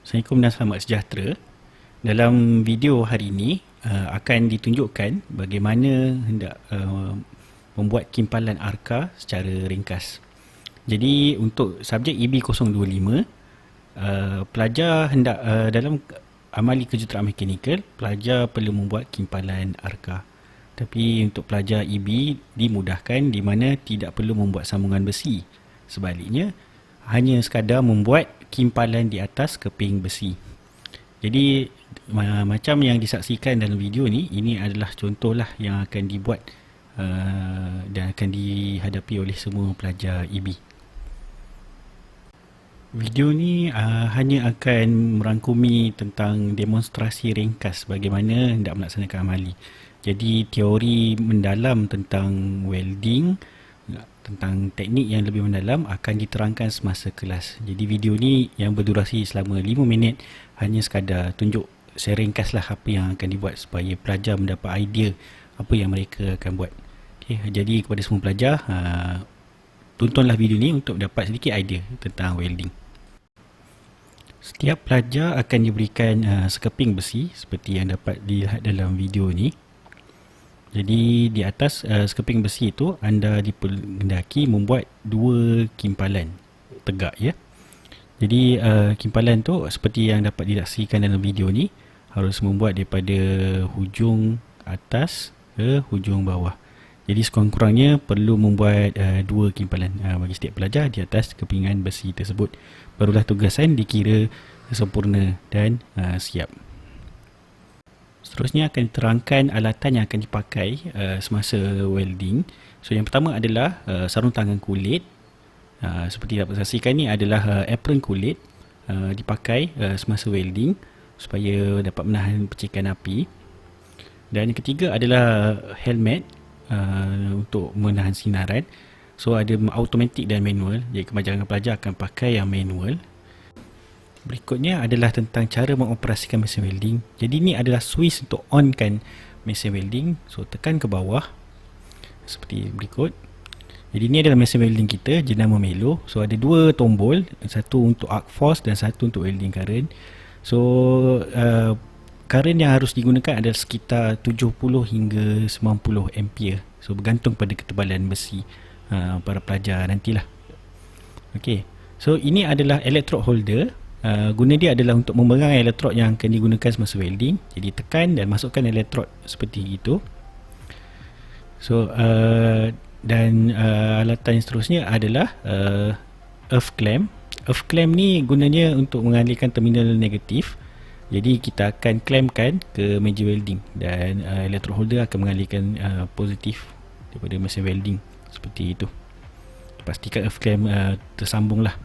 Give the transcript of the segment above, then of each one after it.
Assalamualaikum dan selamat sejahtera. Dalam video hari ini akan ditunjukkan bagaimana hendak membuat kimpalan ARCA secara ringkas. Jadi untuk subjek EB025, pelajar hendak dalam amali kejuruteraan mekanikal, pelajar perlu membuat kimpalan ARCA. Tapi untuk pelajar EB dimudahkan di mana tidak perlu membuat sambungan besi. Sebaliknya, hanya sekadar membuat kimpalan di atas keping besi. Jadi macam yang disaksikan dalam video ni, ini adalah contohlah yang akan dibuat dan akan dihadapi oleh semua pelajar EB. Video ni hanya akan merangkumi tentang demonstrasi ringkas bagaimana hendak melaksanakan amali. Jadi teori mendalam tentang welding, tentang teknik yang lebih mendalam akan diterangkan semasa kelas. Jadi video ni yang berdurasi selama 5 minit hanya sekadar tunjuk secara ringkaslah apa yang akan dibuat supaya pelajar mendapat idea apa yang mereka akan buat. Okay, jadi kepada semua pelajar, tontonlah video ni untuk dapat sedikit idea tentang welding. Setiap pelajar akan diberikan sekeping besi seperti yang dapat dilihat dalam video ni. Jadi di atas sekeping besi itu anda dipendaki membuat dua kimpalan tegak ya. Jadi kimpalan tu seperti yang dapat disaksikan dalam video ni harus membuat daripada hujung atas ke hujung bawah. Jadi sekurang-kurangnya perlu membuat dua kimpalan bagi setiap pelajar di atas kepingan besi tersebut. Barulah tugasan dikira sempurna dan siap. Seterusnya akan diterangkan alatan yang akan dipakai semasa welding. So yang pertama adalah sarung tangan kulit. Seperti dapat saksikan ni adalah apron kulit dipakai semasa welding supaya dapat menahan percikan api. Dan yang ketiga adalah helmet untuk menahan sinaran. So ada automatic dan manual. Jadi kebanyakan pelajar akan pakai yang manual. Berikutnya adalah tentang cara mengoperasikan mesin welding. Jadi ini adalah switch untuk onkan mesin welding. So tekan ke bawah seperti berikut. Jadi ini adalah mesin welding kita jenama Melo. So ada dua tombol, satu untuk arc force dan satu untuk welding current. So current yang harus digunakan adalah sekitar 70 hingga 90 ampere. So bergantung pada ketebalan besi para pelajar nantilah. Okey. So ini adalah electrode holder. Guna dia adalah untuk memegang elektrod yang akan digunakan semasa welding. Jadi tekan dan masukkan elektrod seperti itu. So dan alatan seterusnya adalah earth clamp. Earth clamp ni gunanya untuk mengalihkan terminal negatif. Jadi kita akan clampkan ke meja welding dan electrode holder akan mengalihkan positif daripada mesin welding seperti itu. Pastikan earth clamp tersambung lah.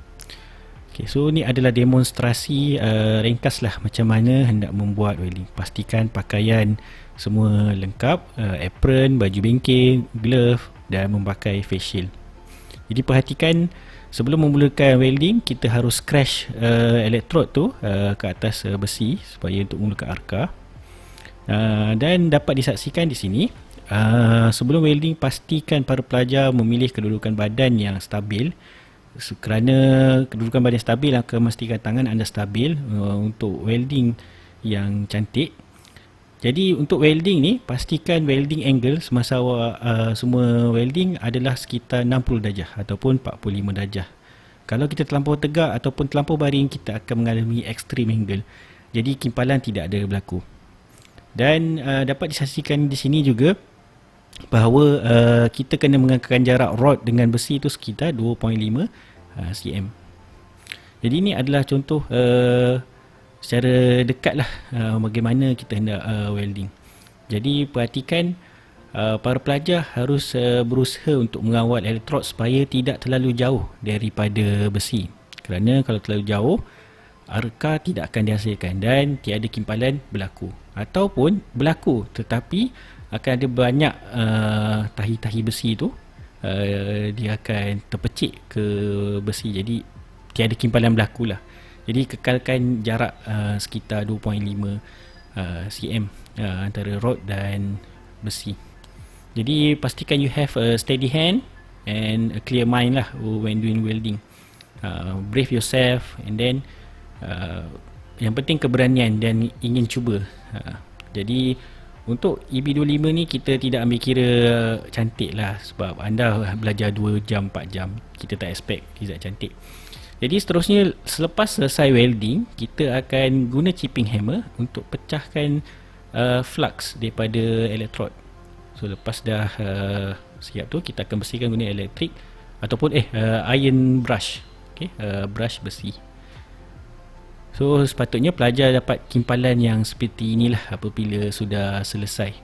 Okay, so ni adalah demonstrasi ringkas lah macam mana hendak membuat welding. Pastikan pakaian semua lengkap, apron, baju bengkel, glove dan memakai face shield. Jadi perhatikan sebelum memulakan welding kita harus crash elektrod tu ke atas besi supaya untuk memulakan ARCA. Dan dapat disaksikan di sini sebelum welding pastikan para pelajar memilih kedudukan badan yang stabil. Kerana kedudukan badan stabil akan memastikan tangan anda stabil untuk welding yang cantik. Jadi untuk welding ni pastikan welding angle semasa semua welding adalah sekitar 60 darjah ataupun 45 darjah. Kalau kita terlampau tegak ataupun terlampau baring, kita akan mengalami extreme angle. Jadi kimpalan tidak ada berlaku. Dan dapat disaksikan di sini juga bahawa kita kena mengangkatkan jarak rod dengan besi itu sekitar 2.5 cm. Jadi ini adalah contoh secara dekat lah bagaimana kita hendak welding. Jadi perhatikan para pelajar harus berusaha untuk mengawal elektrod supaya tidak terlalu jauh daripada besi. Kerana kalau terlalu jauh, ARCA tidak akan dihasilkan dan tiada kimpalan berlaku. Ataupun berlaku tetapi akan ada banyak tahi-tahi besi tu dia akan terpecik ke besi. Jadi tiada kimpalan berlaku lah. Jadi kekalkan jarak sekitar 2.5 cm antara rod dan besi. Jadi pastikan you have a steady hand and a clear mind lah when doing welding. Brave yourself and then yang penting keberanian dan ingin cuba. Jadi untuk EB25 ni kita tidak ambil kira cantik lah, sebab anda belajar 2 jam 4 jam, kita tak expect result cantik. Jadi seterusnya, selepas selesai welding, kita akan guna chipping hammer untuk pecahkan flux daripada elektrod. So lepas dah siap tu, kita akan bersihkan guna elektrik ataupun iron brush, brush besi. So sepatutnya pelajar dapat kimpalan yang seperti inilah apabila sudah selesai.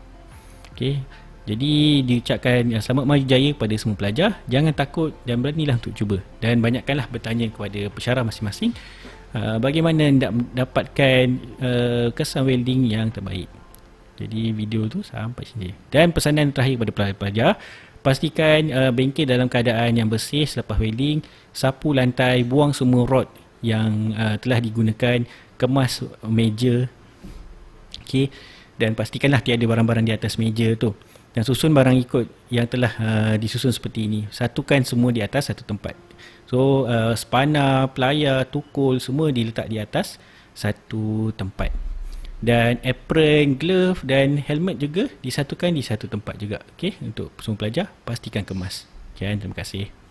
Jadi diucapkan selamat maju jaya kepada semua pelajar. Jangan takut dan beranilah untuk cuba. Dan banyakkanlah bertanya kepada pensyarah masing-masing bagaimana nak dapatkan kesan welding yang terbaik. Jadi video tu sampai sini. Dan pesanan terakhir kepada pelajar, pastikan bengkel dalam keadaan yang bersih selepas welding. Sapu lantai, buang semua rod yang telah digunakan, kemas meja. Dan pastikanlah tiada barang-barang di atas meja tu. Dan susun barang ikut yang telah disusun seperti ini. Satukan semua di atas satu tempat. So spana, pelayar, tukul semua diletak di atas satu tempat. Dan apron, glove dan helmet juga disatukan di satu tempat juga. Untuk semua pelajar, pastikan kemas. Terima kasih.